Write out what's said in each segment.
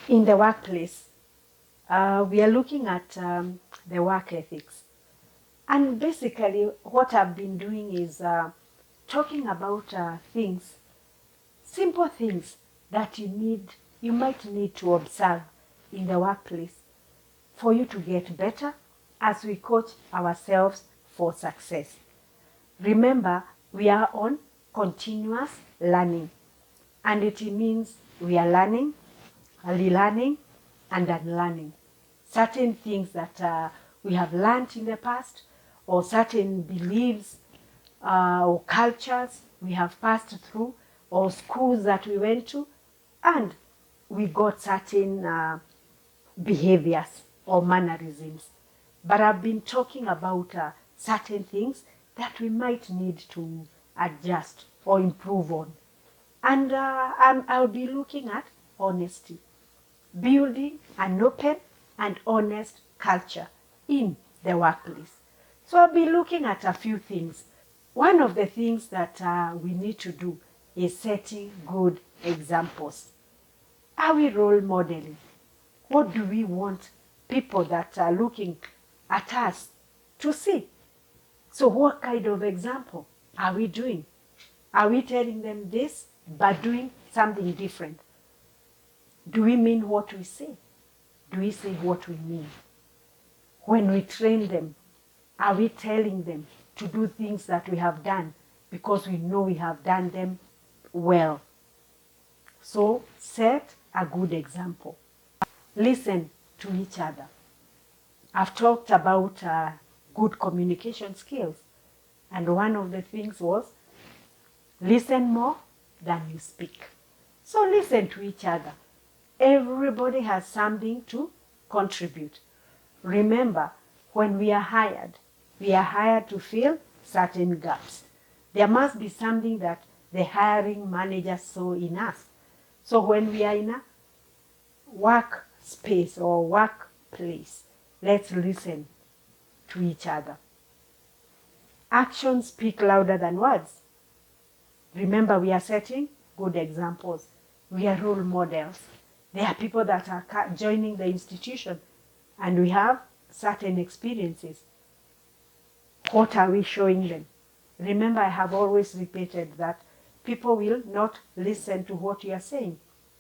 In the workplace, we are looking at the work ethics. And basically, what I've been doing is talking about things, simple things that you might need to observe in the workplace for you to get better as we coach ourselves for success. Remember, we are on continuous learning, and it means we are learning, relearning, and unlearning. Certain things that we have learned in the past, or certain beliefs or cultures we have passed through, or schools that we went to, and we got certain behaviors or mannerisms. But I've been talking about certain things that we might need to adjust or improve on. And I'll be looking at honesty, building an open and honest culture in the workplace. So I'll be looking at a few things. One of the things that we need to do is setting good examples. Are we role modeling? What do we want people that are looking at us to see? So what kind of example are we doing? Are we telling them this but doing something different? Do we mean what we say? Do we say what we mean? When we train them, are we telling them to do things that we have done because we know we have done them well? So set a good example. Listen to each other. I've talked about good communication skills, and one of the things was listen more than you speak. So listen to each other. Everybody has something to contribute. Remember, when we are hired to fill certain gaps. There must be something that the hiring manager saw in us. So when we are in a workspace or workplace, let's listen to each other. Actions speak louder than words. Remember, we are setting good examples. We are role models. There are people that are joining the institution and we have certain experiences. What are we showing them? Remember, I have always repeated that people will not listen to what you are saying.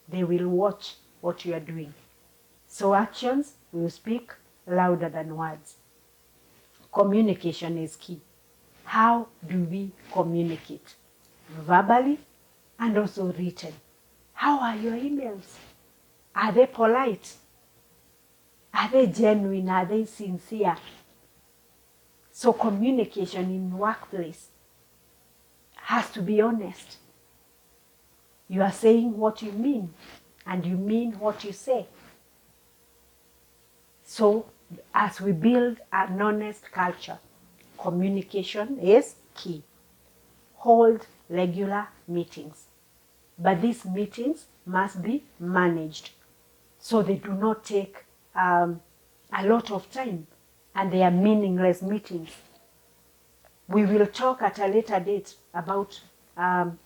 They will watch what you are doing. So actions will speak louder than words. Communication is key. How do we communicate? Verbally and also written. How are your emails? Are they polite? Are they genuine? Are they sincere? So communication in workplace has to be honest. You are saying what you mean, and you mean what you say. So as we build an honest culture, communication is key. Hold regular meetings, but these meetings must be managed so they do not take a lot of time and they are meaningless meetings. We will talk at a later date about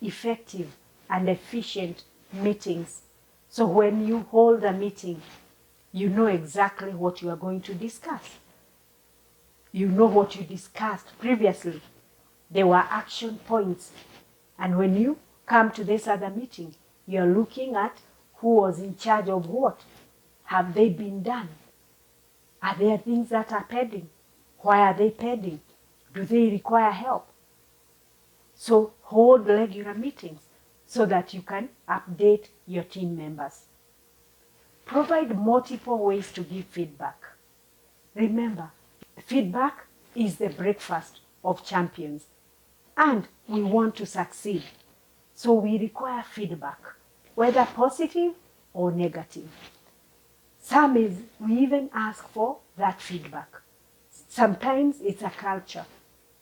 effective and efficient meetings. So when you hold a meeting, you know exactly what you are going to discuss. You know what you discussed previously. There were action points. And when you come to this other meeting, you're looking at who was in charge of what. Have they been done? Are there things that are pending? Why are they pending? Do they require help? So hold regular meetings so that you can update your team members. Provide multiple ways to give feedback. Remember, feedback is the breakfast of champions, and we want to succeed. So we require feedback, whether positive or negative. Some is we even ask for that feedback. Sometimes it's a culture.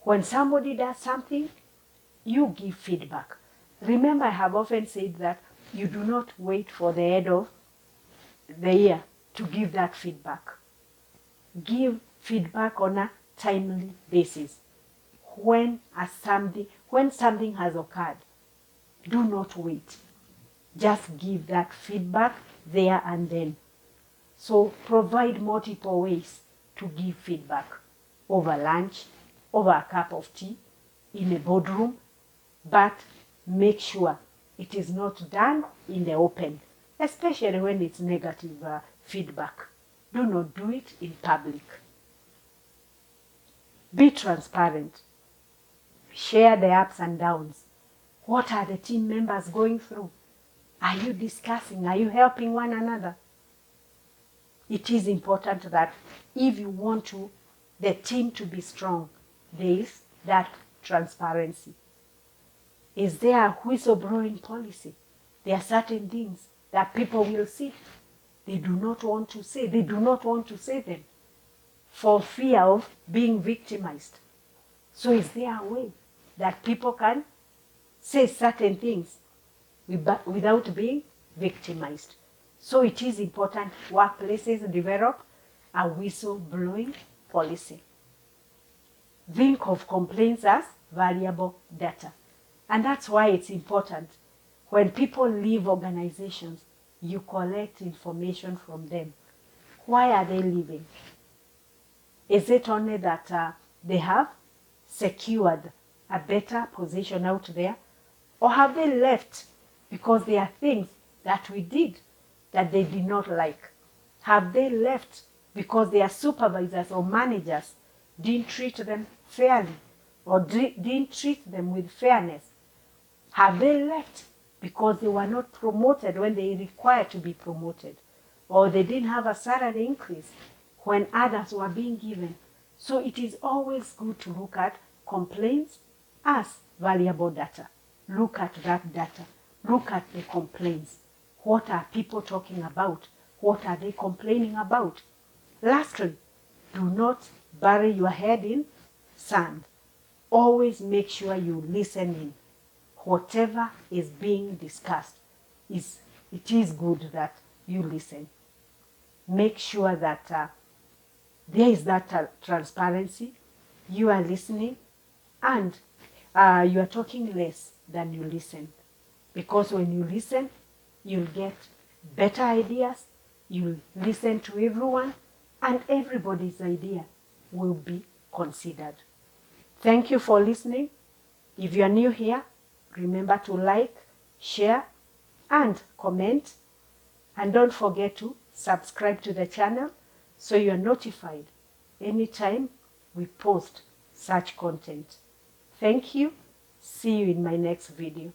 When somebody does something, you give feedback. Remember, I have often said that you do not wait for the end of the year to give that feedback. Give feedback on a timely basis. When something has occurred, do not wait. Just give that feedback there and then. So provide multiple ways to give feedback: over lunch, over a cup of tea, in a boardroom, but make sure it is not done in the open, especially when it's negative feedback. Do not do it in public. Be transparent. Share the ups and downs. What are the team members going through? Are you discussing? Are you helping one another? It is important that if you want the team to be strong, there is that transparency. Is there a whistleblowing policy? There are certain things that people will see. They do not want to say. They do not want to say them for fear of being victimized. So is there a way that people can say certain things without being victimized? So it is important workplaces develop a whistleblowing policy. Think of complaints as valuable data. And that's why it's important. When people leave organizations, you collect information from them. Why are they leaving? Is it only that they have secured a better position out there? Or have they left because there are things that we did that they did not like? Have they left because their supervisors or managers didn't treat them fairly or didn't treat them with fairness? Have they left because they were not promoted when they required to be promoted, or they didn't have a salary increase when others were being given? So it is always good to look at complaints as valuable data. Look at that data. Look at the complaints. What are people talking about? What are they complaining about? Lastly, do not bury your head in sand. Always make sure you listen in. Whatever is being discussed, it is good that you listen. Make sure that there is that transparency. You are listening, and you are talking less than you listen. Because when you listen, you'll get better ideas, you'll listen to everyone, and everybody's idea will be considered. Thank you for listening. If you are new here, remember to like, share, and comment. And don't forget to subscribe to the channel so you are notified anytime we post such content. Thank you. See you in my next video.